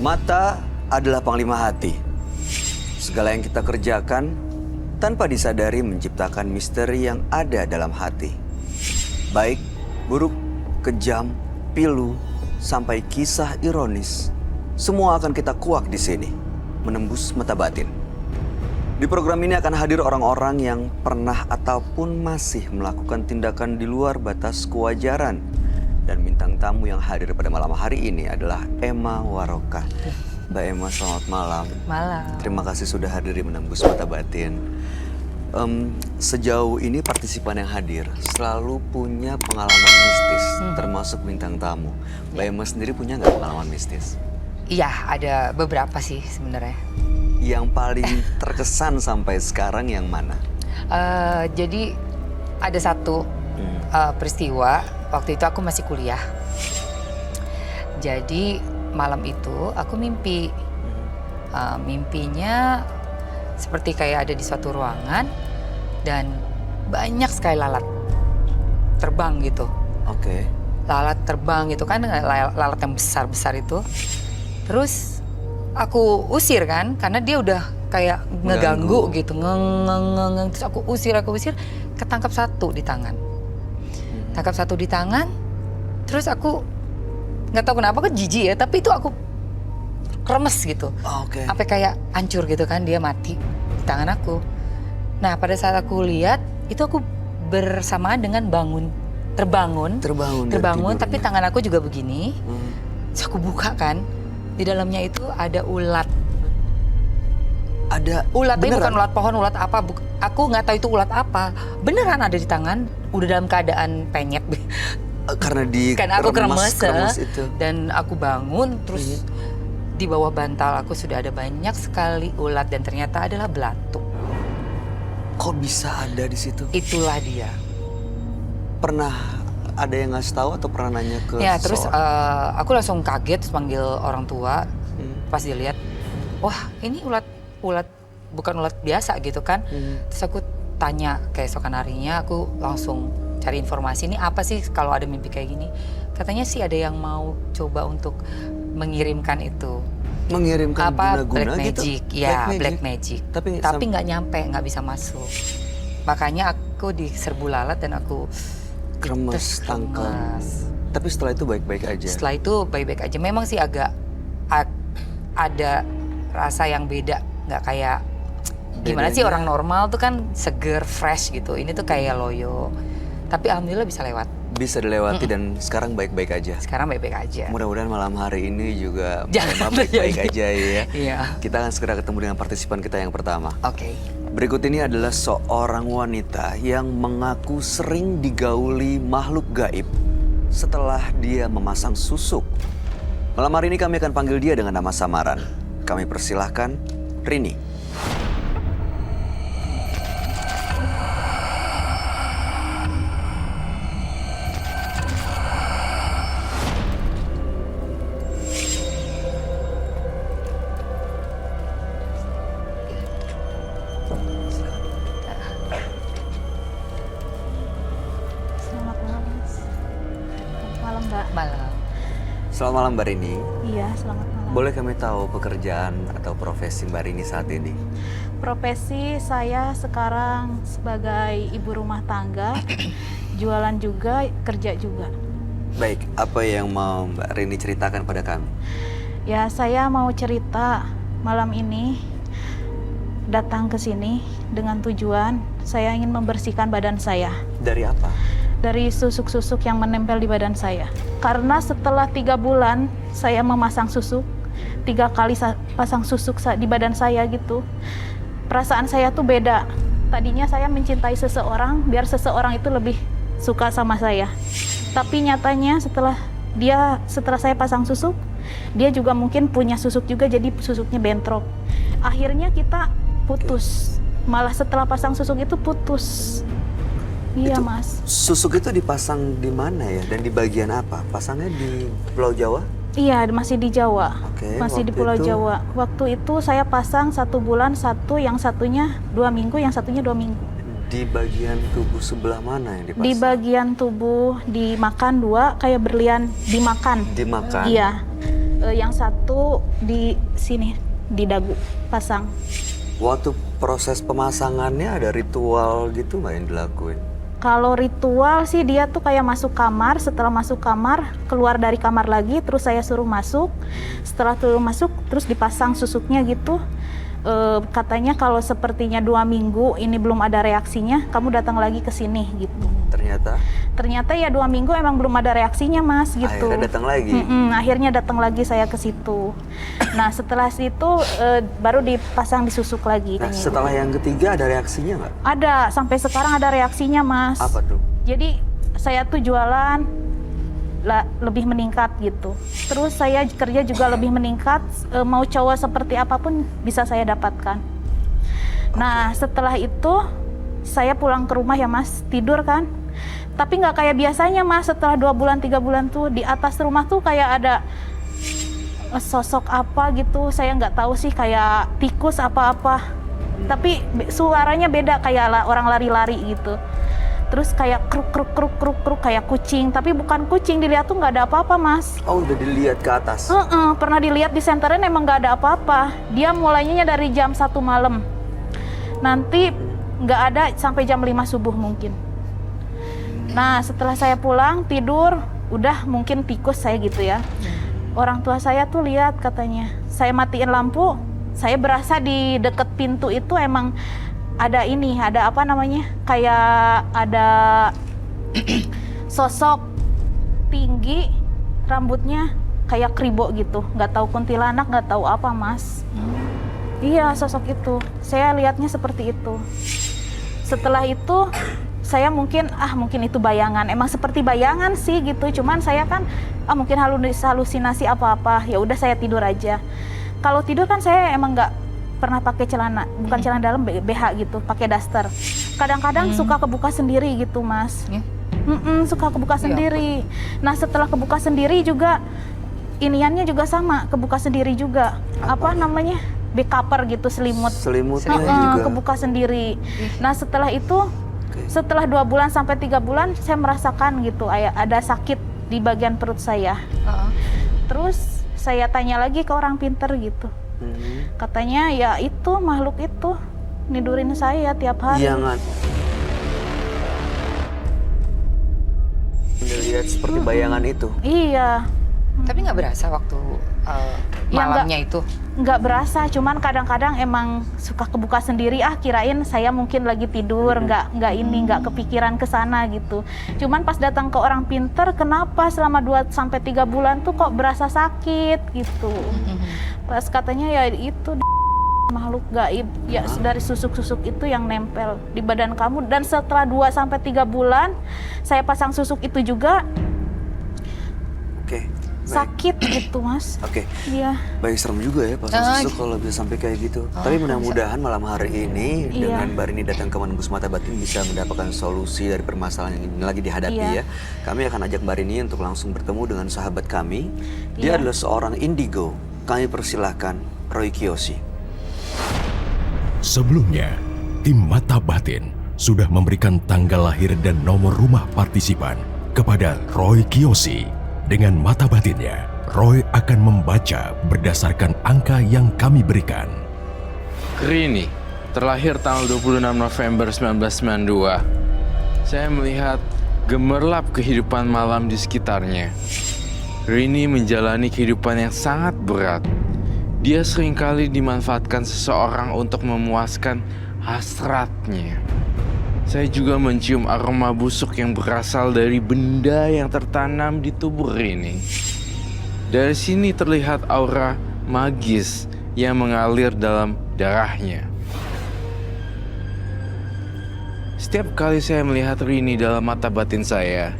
Mata adalah panglima hati. Segala yang kita kerjakan tanpa disadari menciptakan misteri yang ada dalam hati. Baik, buruk, kejam, pilu, sampai kisah ironis. Semua akan kita kuak di sini, menembus mata batin. Di program ini akan hadir orang-orang yang pernah ataupun masih melakukan tindakan di luar batas kewajaran. Dan bintang tamu yang hadir pada malam hari ini adalah Emma Waroka. Mbak Emma, selamat malam. Malam. Terima kasih sudah hadir di Menembus Mata Batin. Sejauh ini partisipan yang hadir selalu punya pengalaman mistis, termasuk bintang tamu. Mbak Emma sendiri punya nggak pengalaman mistis? Iya, ada beberapa sih sebenarnya. Yang paling terkesan sampai sekarang yang mana? Jadi ada satu peristiwa. Waktu itu aku masih kuliah. Jadi malam itu aku mimpi. Mimpinya seperti kayak ada di suatu ruangan dan banyak sekali lalat terbang gitu. Oke. Lalat terbang gitu kan, lalat yang besar-besar itu. Terus aku usir kan, karena dia udah kayak ngeganggu gitu. Terus aku usir, ketangkap satu di tangan. Tangkap satu di tangan, terus aku nggak tahu kenapa aku jijik ya, tapi itu aku kremes gitu. Oke. Sampai kayak hancur gitu kan, dia mati di tangan aku. Nah pada saat aku lihat, itu aku bersamaan dengan terbangun, tapi tangan aku juga begini. Terus aku buka kan, di dalamnya itu ada ulat. Ada ulat, tapi beneran? bukan ulat pohon, ulat apa. Aku nggak tahu itu ulat apa. Beneran ada di tangan, udah dalam keadaan penyet. Karena aku kremes itu. Dan aku bangun, terus di bawah bantal aku sudah ada banyak sekali ulat dan ternyata adalah belatung. Kok bisa ada di situ? Itulah dia. Pernah ada yang ngasih tahu atau pernah nanya ke Ya, terus seseorang? aku langsung kaget, terus panggil orang tua. Pas dilihat, wah ini ulat bukan ulat biasa gitu kan. Terus aku tanya keesokan harinya, aku langsung cari informasi, ini apa sih kalau ada mimpi kayak gini. Katanya sih ada yang mau coba untuk mengirimkan itu. Mengirimkan apa guna-guna black gitu? magic, ya black magic. Tapi nggak nyampe, nggak bisa masuk. Makanya aku diserbu lalat dan aku kremes tangkal. Tapi setelah itu baik-baik aja? Setelah itu baik-baik aja. Memang sih agak ada rasa yang beda. Nggak kayak gimana sih orang normal tuh kan seger, fresh gitu. Ini tuh kayak loyo. Tapi alhamdulillah bisa lewat. Bisa dilewati dan sekarang baik-baik aja? Sekarang baik-baik aja. Mudah-mudahan malam hari ini juga baik-baik aja ya. Iya. Kita akan segera ketemu dengan partisipan kita yang pertama. Oke. Berikut ini adalah seorang wanita yang mengaku sering digauli makhluk gaib setelah dia memasang susuk. Malam hari ini kami akan panggil dia dengan nama samaran. Kami persilahkan Rini. Selamat malam, Mas. Selamat malam, Mbak. Malam. Selamat malam Mbak Rini. Iya, selamat malam. Boleh kami tahu pekerjaan atau profesi Mbak Rini saat ini? Profesi saya sekarang sebagai ibu rumah tangga, jualan juga, kerja juga. Baik, apa yang mau Mbak Rini ceritakan pada kami? Ya, saya mau cerita malam ini datang ke sini dengan tujuan saya ingin membersihkan badan saya. Dari apa? Dari susuk-susuk yang menempel di badan saya. Karena setelah 3 bulan saya memasang susuk, 3 kali pasang susuk di badan saya gitu, perasaan saya tuh beda. Tadinya saya mencintai seseorang biar seseorang itu lebih suka sama saya. Tapi nyatanya setelah saya pasang susuk, dia juga mungkin punya susuk juga, jadi susuknya bentrok. Akhirnya kita putus. Malah setelah pasang susuk itu putus. Iya, Mas. Susuk itu dipasang di mana ya? Dan di bagian apa? Pasangnya di Pulau Jawa? Iya, masih di Jawa. Oke, masih di Pulau Jawa. Waktu itu saya pasang 1 bulan, yang satunya 2 minggu, yang satunya 2 minggu. Di bagian tubuh sebelah mana yang dipasang? Di bagian tubuh, dimakan 2, kayak berlian dimakan. Dimakan? Iya. Yang satu di sini, di dagu, pasang. Waktu proses pemasangannya ada ritual gitu nggak yang dilakuin? Kalau ritual sih dia tuh kayak masuk kamar, setelah masuk kamar, keluar dari kamar lagi, terus saya suruh masuk. Setelah suruh masuk, terus dipasang susuknya gitu. Katanya kalau sepertinya 2 minggu ini belum ada reaksinya, kamu datang lagi ke sini gitu. Ternyata ya 2 minggu emang belum ada reaksinya Mas gitu. Akhirnya datang lagi? Akhirnya datang lagi saya ke situ. Nah setelah situ baru dipasang disusuk lagi. Nah setelah yang ketiga ada reaksinya nggak? Ada, sampai sekarang ada reaksinya Mas. Apa tuh? Jadi saya tuh jualan lebih meningkat gitu. Terus saya kerja juga lebih meningkat, mau cowok seperti apapun bisa saya dapatkan. Nah setelah itu saya pulang ke rumah ya Mas, tidur kan. Tapi nggak kayak biasanya Mas, setelah 2 bulan 3 bulan tuh di atas rumah tuh kayak ada sosok apa gitu, saya nggak tahu sih, kayak tikus apa-apa. Tapi suaranya beda, kayak orang lari-lari gitu. Terus kayak kruk kruk kruk kruk kruk kayak kucing, tapi bukan kucing, dilihat tuh nggak ada apa-apa Mas. Oh udah dilihat ke atas? Pernah dilihat di senterin emang nggak ada apa-apa. Dia mulainya dari jam 1 malam, nanti nggak ada sampai jam 5 subuh mungkin. Nah setelah saya pulang tidur, udah mungkin tikus saya gitu ya. Orang tua saya tuh lihat katanya, saya matiin lampu, saya berasa di deket pintu itu emang ada ini, ada apa namanya, kayak ada sosok tinggi, rambutnya kayak kribo gitu, nggak tahu kuntilanak, nggak tahu apa Mas. Iya sosok itu, saya lihatnya seperti itu. Setelah itu saya mungkin itu bayangan, emang seperti bayangan sih gitu, cuman saya kan mungkin halusinasi apa-apa, ya udah saya tidur aja. Kalau tidur kan saya emang nggak pernah pakai celana, bukan celana dalam, BH gitu, pakai daster. Kadang-kadang suka kebuka sendiri gitu Mas. Suka kebuka sendiri. Nah setelah kebuka sendiri juga iniannya juga sama, kebuka sendiri juga. Apa namanya, backcover gitu, selimutnya juga kebuka sendiri. Nah setelah itu, setelah 2 bulan sampai 3 bulan saya merasakan gitu, ada sakit di bagian perut saya. Terus saya tanya lagi ke orang pinter gitu. Katanya ya itu makhluk itu nidurin saya tiap hari. Jangan. Lihat seperti bayangan itu. Iya. Tapi nggak berasa waktu malamnya itu? Nggak berasa, cuman kadang-kadang emang suka kebuka sendiri. Kirain saya mungkin lagi tidur, nggak kepikiran ke sana gitu. Cuman pas datang ke orang pinter, kenapa selama 2-3 bulan tuh kok berasa sakit gitu. Pas katanya ya itu makhluk gaib ya, dari susuk-susuk itu yang nempel di badan kamu. Dan setelah 2-3 bulan saya pasang susuk itu juga sakit gitu Mas. Iya. Baik, serem juga ya pasang susuk kalau bisa sampai kayak gitu. Tapi mudah-mudahan malam hari ini dengan Mbak Rini datang ke Menembus Mata Batin bisa mendapatkan solusi dari permasalahan yang lagi dihadapi ya. Kami akan ajak Mbak Rini untuk langsung bertemu dengan sahabat kami. Dia adalah seorang indigo. Kami persilahkan Roy Kiyoshi. Sebelumnya, tim Mata Batin sudah memberikan tanggal lahir dan nomor rumah partisipan kepada Roy Kiyoshi. Dengan mata batinnya, Roy akan membaca berdasarkan angka yang kami berikan. Rini, terlahir tanggal 26 November 1992. Saya melihat gemerlap kehidupan malam di sekitarnya. Rini menjalani kehidupan yang sangat berat. Dia seringkali dimanfaatkan seseorang untuk memuaskan hasratnya. Saya juga mencium aroma busuk yang berasal dari benda yang tertanam di tubuh Rini. Dari sini terlihat aura magis yang mengalir dalam darahnya. Setiap kali saya melihat Rini dalam mata batin saya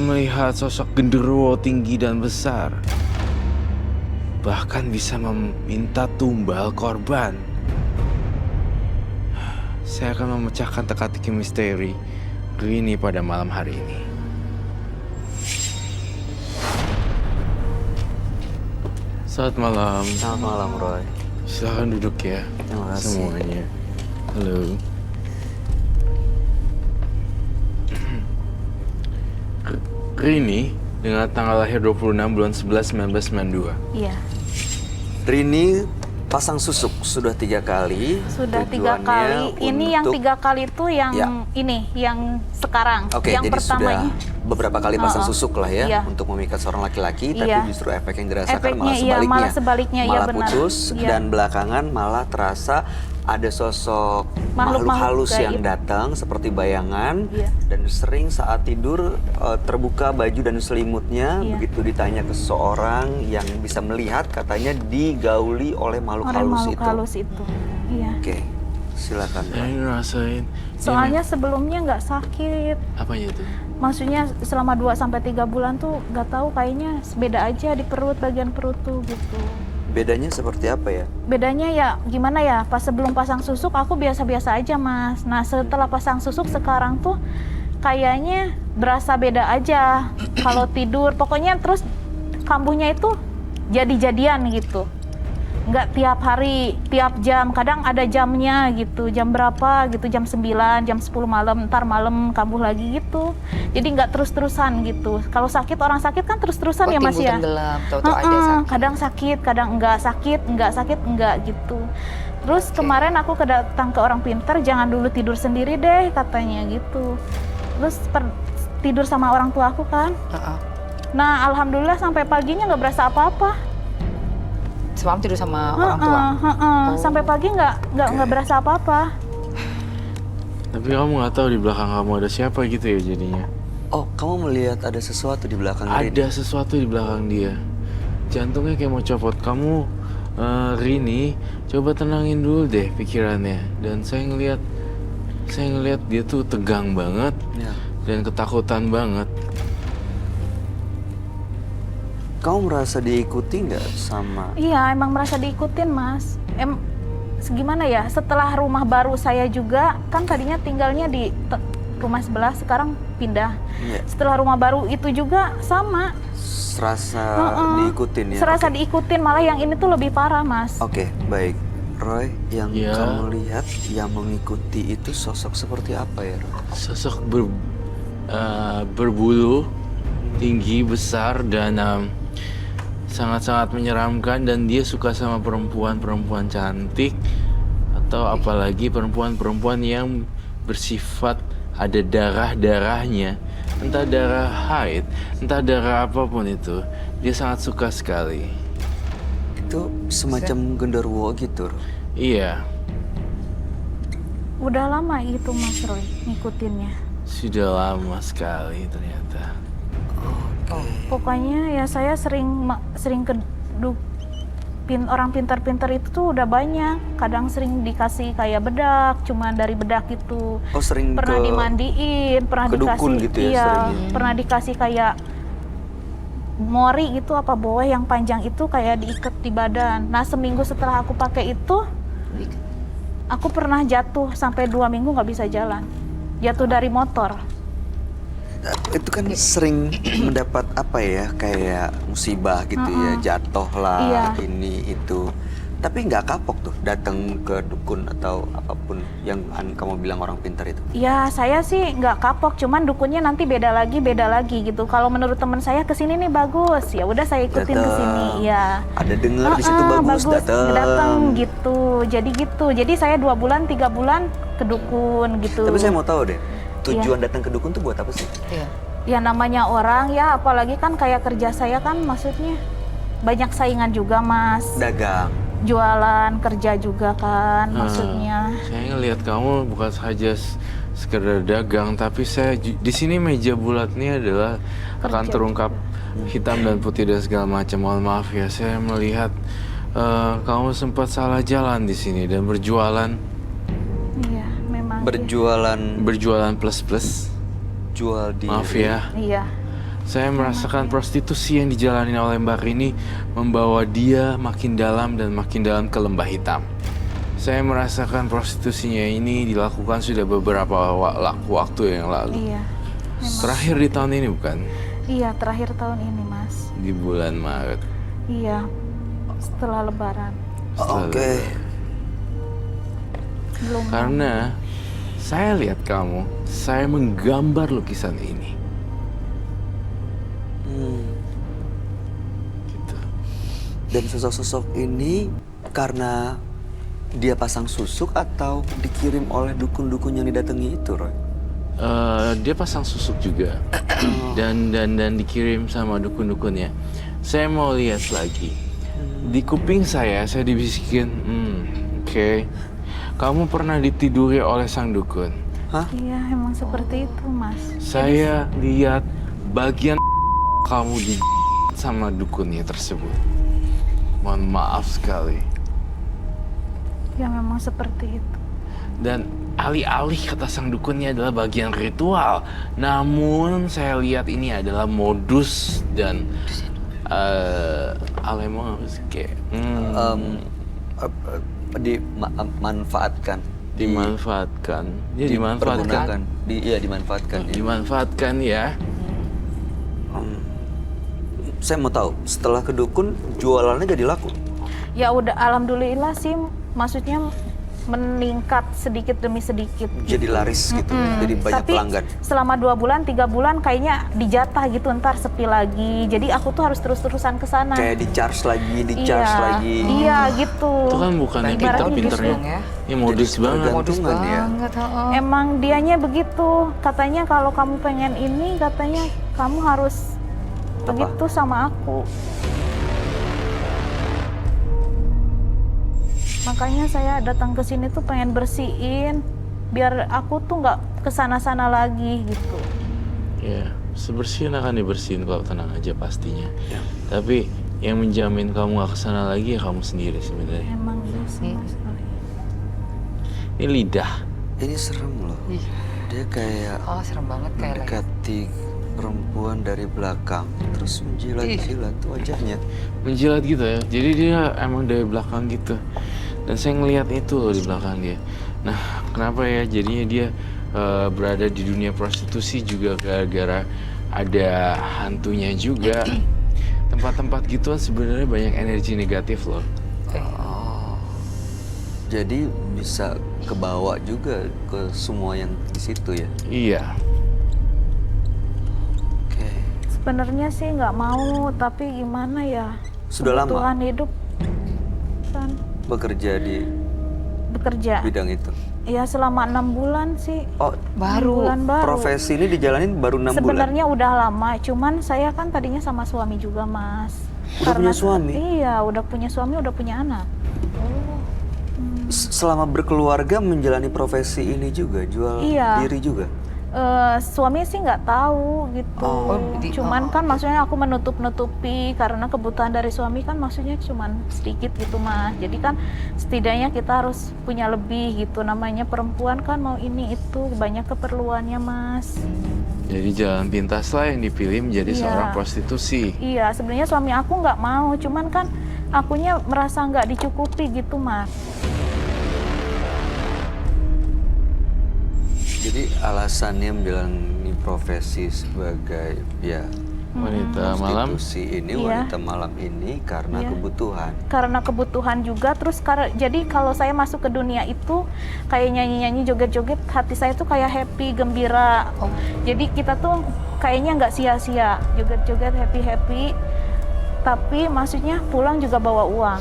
melihat sosok genderuwo tinggi dan besar. Bahkan bisa meminta tumbal korban. Saya akan memecahkan teka-teki misteri Rini pada malam hari ini. Selamat malam. Selamat malam, Roy. Silahkan duduk ya. Terima kasih. Semuanya. Halo. Rini, dengan tanggal lahir 26 bulan 11 1992. Iya. Rini pasang susuk sudah 3 kali. Sudah 3 Tujuannya kali. Ini yang untuk- 3 kali itu yang Ya. ini, yang sekarang. Oke, yang jadi pertamanya. sudah beberapa kali pasang susuk lah ya Iya. untuk memikat seorang laki-laki, tapi Iya. justru efek yang dirasakan Efeknya, malah iya, sebaliknya. malah sebaliknya, iya, Malah benar. putus Iya. dan belakangan malah terasa ada sosok makhluk Makhluk halus kayak yang itu. datang seperti bayangan Iya. dan sering saat tidur terbuka baju dan selimutnya Iya. begitu ditanya ke seseorang yang bisa melihat katanya digauli oleh makhluk Orang halus makhluk itu. halus itu. Iya. Oke, silakan. Saya ngerasain. Soalnya sebelumnya nggak sakit. Apanya itu? Maksudnya selama 2-3 bulan tuh nggak tahu kayaknya beda aja di perut, bagian perut tuh gitu. Bedanya seperti apa ya? Bedanya ya gimana ya, pas sebelum pasang susuk aku biasa-biasa aja Mas. Nah setelah pasang susuk sekarang tuh kayaknya berasa beda aja. Kalau tidur pokoknya terus kambuhnya itu jadi-jadian gitu. Nggak tiap hari, tiap jam, kadang ada jamnya gitu, jam berapa gitu, jam 9, jam 10 malam, ntar malam kambuh lagi gitu. Jadi nggak terus-terusan gitu. Kalau sakit, orang sakit kan terus-terusan ya Mas timbul ya. tenggelam, tahu-tahu ada Heeh, sakit. kadang sakit, kadang enggak sakit enggak gitu. Terus kemarin aku datang ke orang pintar, jangan dulu tidur sendiri deh katanya gitu. Terus tidur sama orang tua aku kan. Heeh. Nah alhamdulillah sampai paginya nggak berasa apa-apa. Semalam tidur sama orang tua. Oh. Sampai pagi nggak berasa apa-apa. Tapi kamu nggak tahu di belakang kamu ada siapa gitu ya jadinya. Oh, kamu melihat ada sesuatu di belakang Rini? Ada sesuatu di belakang dia. Jantungnya kayak mau copot. Kamu, Rini, coba tenangin dulu deh pikirannya. Dan saya ngelihat dia tuh tegang banget Ya. dan ketakutan banget. Kamu merasa diikuti nggak sama? Iya emang merasa diikutin Mas. Gimana ya, setelah rumah baru saya juga, kan tadinya tinggalnya di rumah sebelah, sekarang pindah. Ya. Setelah rumah baru itu juga sama. Serasa diikutin ya? Serasa Oke. diikutin, malah yang ini tuh lebih parah Mas. Oke, baik. Roy, yang Ya. kamu lihat yang mengikuti itu sosok seperti apa ya, Roy? Sosok berbulu, tinggi, besar, dan sangat-sangat menyeramkan. Dan dia suka sama perempuan-perempuan cantik, atau apalagi perempuan-perempuan yang bersifat ada darah-darahnya. Entah darah haid, entah darah apapun itu. Dia sangat suka sekali. Itu semacam genderuwo gitu, Roy. Iya, Udah lama gitu Mas Roy ngikutinnya. sudah lama sekali ternyata. Pokoknya ya saya sering orang pintar-pintar itu tuh udah banyak. Kadang sering dikasih kayak bedak, cuman dari bedak itu. Oh, sering Pernah ke dimandiin, pernah ke dikasih dukun gitu ya, iya, seringnya. pernah dikasih kayak mori gitu apa boeh yang panjang itu kayak diikat di badan. Nah, seminggu setelah aku pakai itu, aku pernah jatuh sampai 2 minggu nggak bisa jalan. Jatuh dari motor. itu kan sering mendapat apa ya, kayak musibah gitu ya, jatuh lah, Iya. ini itu. Tapi nggak kapok tuh datang ke dukun atau apapun yang kamu bilang orang pintar itu. Ya saya sih nggak kapok, cuman dukunnya nanti beda lagi gitu. Kalau menurut teman saya kesini nih bagus, ya udah saya ikutin Dateng. kesini. Ya. Ada dengar di situ bagus, datang. datang gitu. Jadi saya 2 bulan 3 bulan ke dukun gitu. Tapi saya mau tahu deh, tujuan datang ke dukun tuh buat apa sih? Iya. Ya namanya orang ya, apalagi kan kayak kerja saya kan maksudnya banyak saingan juga Mas. Dagang. Jualan, kerja juga kan maksudnya. Saya ngelihat kamu bukan saja sekedar dagang, tapi di sini meja bulatnya adalah akan Kerja terungkap hitam dan putih dan segala macam. Mohon maaf ya, saya melihat kamu sempat salah jalan di sini dan berjualan Iya, memang. Berjualan plus. jual diri. Maaf ya, Iya. saya merasakan prostitusi yang dijalani oleh Mbak Rini membawa dia makin dalam dan makin dalam ke lembah hitam. Saya merasakan prostitusinya ini dilakukan sudah beberapa waktu yang lalu. Iya. Memang. Terakhir di tahun ini bukan? Iya, terakhir tahun ini, Mas. Di bulan Maret. Iya. Setelah lebaran. Setelah Oke. lebaran. Belum. Karena saya lihat kamu, saya menggambar lukisan ini. Gitu. Dan sosok-sosok ini karena dia pasang susuk atau dikirim oleh dukun-dukun yang didatangi itu, Roy? Dia pasang susuk juga dan dikirim sama dukun-dukunnya. Saya mau lihat lagi. Di kuping saya dibisikin, oke, kamu pernah ditiduri oleh sang dukun. Hah? Iya, emang seperti itu, Mas. Saya lihat bagian kamu di sama dukunnya tersebut. Mohon maaf sekali. Ya memang seperti itu. Dan alih-alih kata sang dukunnya adalah bagian ritual, namun saya lihat ini adalah modus dan kayak Dimanfaatkan. dimanfaatkan. Dia dimanfaatkan. Dipergunakan. Dimanfaatkan. Ya. Dimanfaatkan ya. Saya mau tahu, setelah ke dukun, jualannya jadi laku? Ya udah, alhamdulillah sih, maksudnya meningkat sedikit demi sedikit. Jadi laris gitu, jadi banyak Tapi pelanggan. selama 2 bulan, 3 bulan kayaknya dijatah gitu, ntar sepi lagi. Jadi aku tuh harus terus-terusan ke sana. Kayak di-charge lagi. Iya gitu. Itu kan bukan yang Ibaratnya pinter-pinternya. dong ya. Ya modus banget. Tergantungan ya. Banget, Emang dianya begitu. Katanya kalau kamu pengen ini, katanya kamu harus begitu sama aku. Makanya saya datang ke sini tuh pengen bersihin biar aku tuh nggak kesana-sana lagi gitu. Ya, sebersihin akan dibersihin kalau tenang aja pastinya. Tapi yang menjamin kamu gak kesana lagi ya kamu sendiri sebenarnya. Emang iya sih, Mas. Ini lidah. Ini serem loh. Dia kayak Oh, serem banget kayak lagi. mendekati perempuan dari belakang, terus menjilat-jilat tuh wajahnya. Menjilat gitu ya. Jadi dia emang dari belakang gitu. Dan saya ngelihat itu loh di belakang dia. Nah, kenapa ya jadinya dia berada di dunia prostitusi juga gara-gara ada hantunya juga. Tempat-tempat gitu sebenarnya banyak energi negatif loh. Jadi bisa kebawa juga ke semua yang di situ ya. Iya. Oke. Sebenarnya sih nggak mau, tapi gimana ya? Sudah lama Kebutuhan hidup kan bekerja di bekerja. bidang itu. Ya selama 6 bulan sih. Oh, Baru. 6 bulan baru. profesi ini dijalanin baru 6 bulan. Sebenarnya udah lama, cuman saya kan tadinya sama suami juga, Mas. Udah punya suami? Iya, udah punya suami, udah punya anak. Selama berkeluarga menjalani profesi ini juga, jual Iya. diri juga. Suami sih nggak tahu gitu. Oh, Cuman kan maksudnya aku menutup-nutupi karena kebutuhan dari suami kan maksudnya cuman sedikit gitu, Mas. Jadi kan setidaknya kita harus punya lebih gitu. Namanya perempuan kan mau ini itu banyak keperluannya, Mas. Jadi jalan pintas lah yang dipilih menjadi Iya. seorang prostitusi. Iya, sebenarnya suami aku nggak mau, cuman kan akunya merasa nggak dicukupi gitu, Mas. Jadi alasannya menjalani profesi sebagai ya Wanita malam. prostitusi ini, Iya. wanita malam ini karena Iya. kebutuhan. Karena kebutuhan juga, terus jadi kalau saya masuk ke dunia itu kayak nyanyi-nyanyi, joget-joget, hati saya tuh kayak happy, gembira. Jadi kita tuh kayaknya nggak sia-sia joget-joget, happy-happy, tapi maksudnya pulang juga bawa uang.